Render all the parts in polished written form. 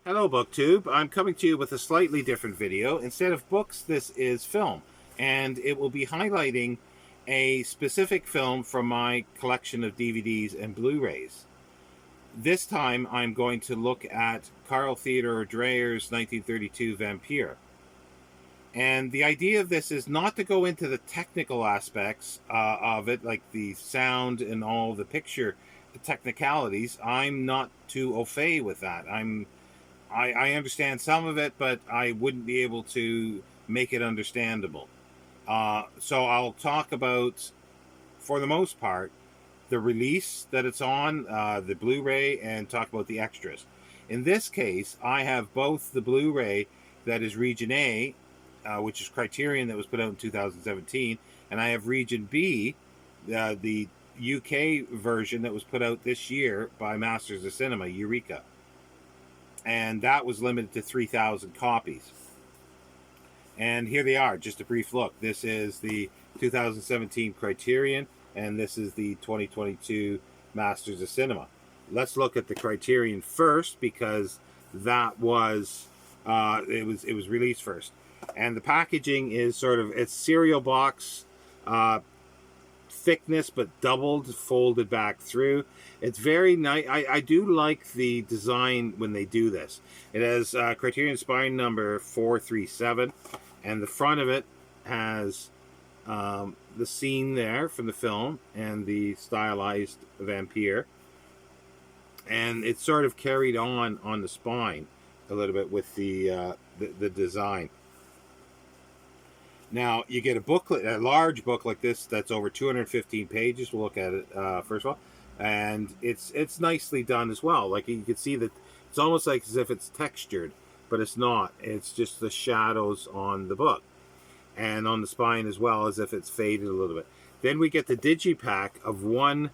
Hello BookTube, I'm coming to you with a slightly different video. Instead of books, this is film, and it will be highlighting a specific film from my collection of DVDs and Blu-rays. This time I'm going to look at Carl Theodor Dreyer's 1932 Vampyr. And the idea of this is not to go into the technical aspects of it, like the sound and all the picture, the technicalities. I'm not too au fait with that. I understand some of it, but I wouldn't be able to make it understandable. So I'll talk about, for the most part, the release that it's on, the Blu-ray, and talk about the extras. In this case, I have both the Blu-ray that is Region A, which is Criterion, that was put out in 2017, and I have Region B, the UK version that was put out this year by Masters of Cinema, Eureka. And that was limited to 3,000 copies. And here they are, just a brief look. This is the 2017 Criterion, and this is the 2022 Masters of Cinema. Let's look at the Criterion first, because that was it was released first. And the packaging is sort of, it's cereal box thickness, but doubled, folded back through. It's very nice. I do like the design when they do this. It has Criterion spine number 437, and the front of it has the scene there from the film and the stylized Vampyr, and it's sort of carried on the spine a little bit with the design. Now, you get a booklet, a large book like this that's over 215 pages. We'll look at it first of all. And it's nicely done as well. Like, you can see that it's almost like as if it's textured, but it's not. It's just the shadows on the book. And on the spine as well, as if it's faded a little bit. Then we get the digipack of one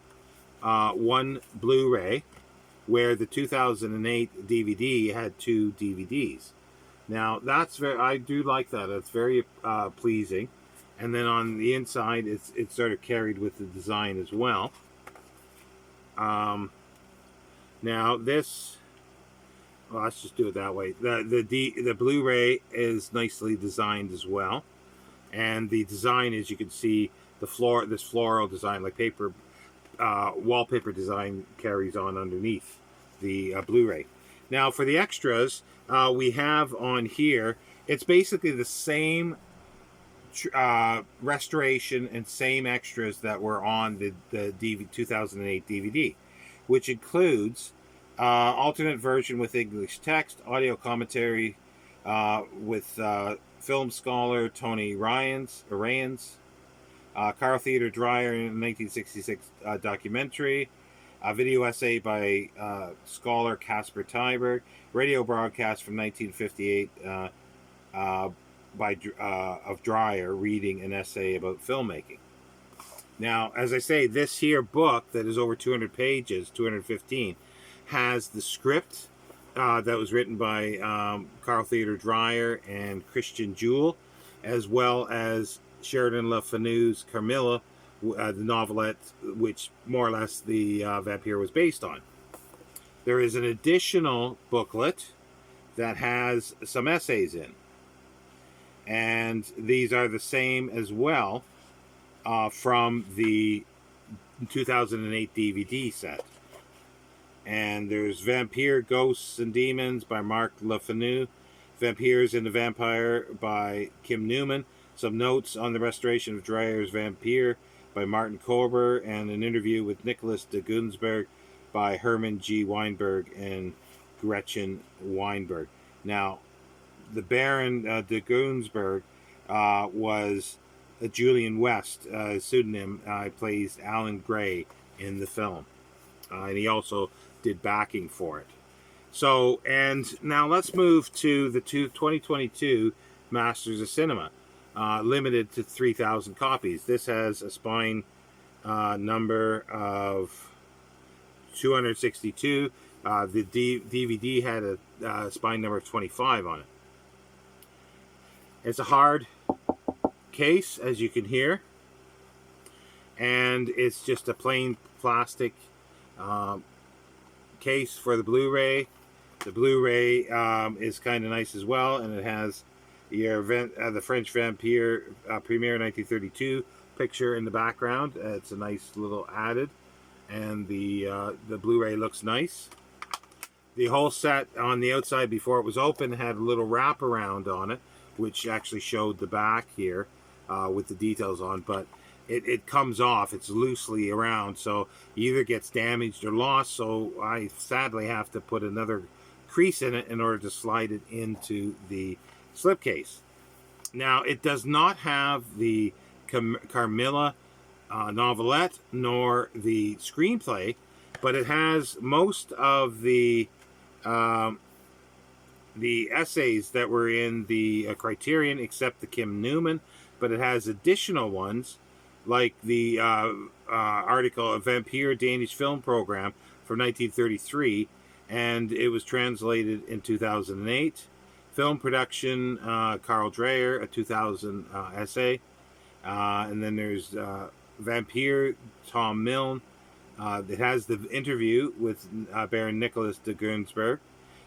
Blu-ray, where the 2008 DVD had 2 DVDs. Now, that's I do like that. It's very pleasing. And then on the inside, it's sort of carried with the design as well. Now this, well, let's just do it that way. The Blu-ray is nicely designed as well. And the design, as you can see, this floral design, like paper, wallpaper design, carries on underneath the Blu-ray. Now, for the extras, we have on here, it's basically the same restoration and same extras that were on the 2008 DVD, which includes alternate version with English text, audio commentary with film scholar Tony Ryans, Carl Theodor Dreyer in 1966 documentary, a video essay by scholar Casper Tyberg, radio broadcast from 1958 of Dreyer reading an essay about filmmaking. Now, as I say, this here book that is over 200 pages, 215, has the script that was written by Carl Theodor Dreyer and Christian Jewell, as well as Sheridan Le Fanu's Carmilla, the novelette which more or less the Vampyr was based on. There is an additional booklet that has some essays in, and these are the same as well from the 2008 DVD set. And there's Vampyr, Ghosts and Demons by Mark Le Fanu, Vampyrs and the Vampire by Kim Newman, some notes on the restoration of Dreyer's Vampyr by Martin Korber, and an interview with Nicholas de Gunsberg by Herman G. Weinberg and Gretchen Weinberg. Now, the Baron de Gunsberg was Julian West, pseudonym, plays Alan Gray in the film. And he also did backing for it. So, and now let's move to the 2022 Masters of Cinema. Limited to 3,000 copies. This has a spine number of 262. The DVD had a spine number of 25 on it. It's a hard case, as you can hear, and it's just a plain plastic case for the Blu-ray. The Blu-ray is kind of nice as well, and it has your the French Vampyr premiere 1932 picture in the background. It's a nice little added, and the Blu-ray looks nice. The whole set on the outside before it was open had a little wraparound on it, which actually showed the back here with the details on, but it comes off. It's loosely around, so it either gets damaged or lost, so I sadly have to put another crease in it in order to slide it into the slipcase. Now, it does not have the Carmilla novelette nor the screenplay, but it has most of the essays that were in the Criterion, except the Kim Newman, but it has additional ones, like the article, A Vampyr Danish Film Program from 1933, and it was translated in 2008. Film production, Carl Dreyer, a 2000 essay. And then there's Vampyr, Tom Milne. It has the interview with Baron Nicholas de Gunsberg,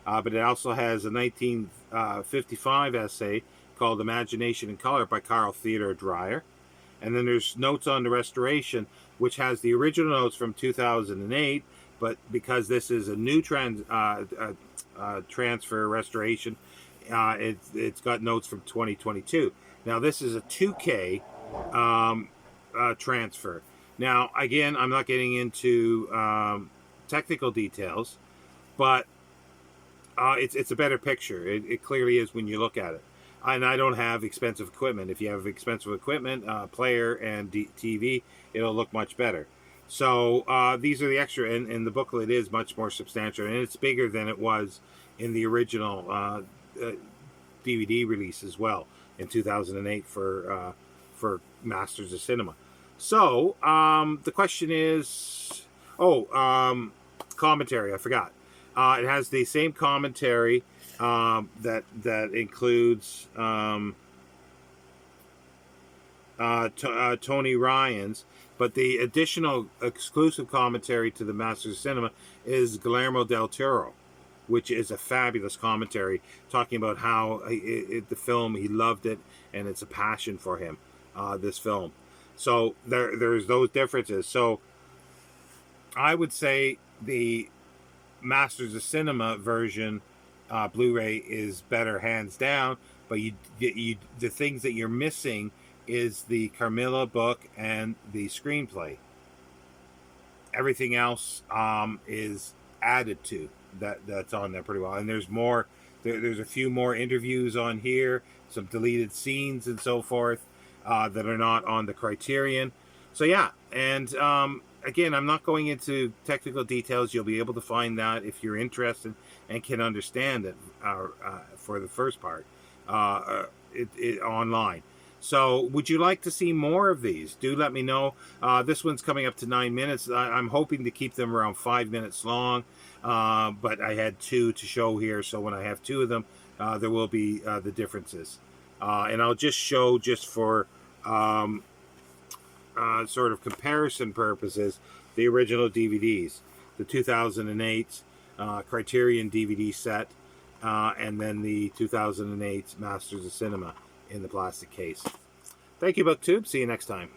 but it also has a 1955 essay called Imagination in Color by Carl Theodor Dreyer. And then there's notes on the restoration, which has the original notes from 2008, but because this is a new transfer restoration, it's got notes from 2022. Now, this is a 2K transfer. Now, again, I'm not getting into technical details, but it's a better picture. It clearly is when you look at it. And I don't have expensive equipment. If you have expensive equipment, player and TV, it'll look much better. So these are the extra, and the booklet is much more substantial, and it's bigger than it was in the original DVD release as well in 2008 for Masters of Cinema. So the question is, commentary. I forgot. It has the same commentary that includes Tony Ryan's, but the additional exclusive commentary to the Masters of Cinema is Guillermo del Toro, which is a fabulous commentary talking about how the film, he loved it, and it's a passion for him, this film. So there's those differences. So I would say the Masters of Cinema version Blu-ray is better hands down, but the things that you're missing is the Carmilla book and the screenplay. Everything else is added to that's on there pretty well, and there's more. There's a few more interviews on here, some deleted scenes and so forth that are not on the Criterion. So yeah, and again, I'm not going into technical details. You'll be able to find that if you're interested and can understand it for the first part online. So would you like to see more of these? Do let me know. This one's coming up to 9 minutes. I'm hoping to keep them around 5 minutes long, but I had 2 to show here, so when I have 2 of them, there will be the differences. And I'll just show, just for sort of comparison purposes, the original DVDs, the 2008 Criterion DVD set, and then the 2008 Masters of Cinema in the plastic case. Thank you, BookTube. See you next time.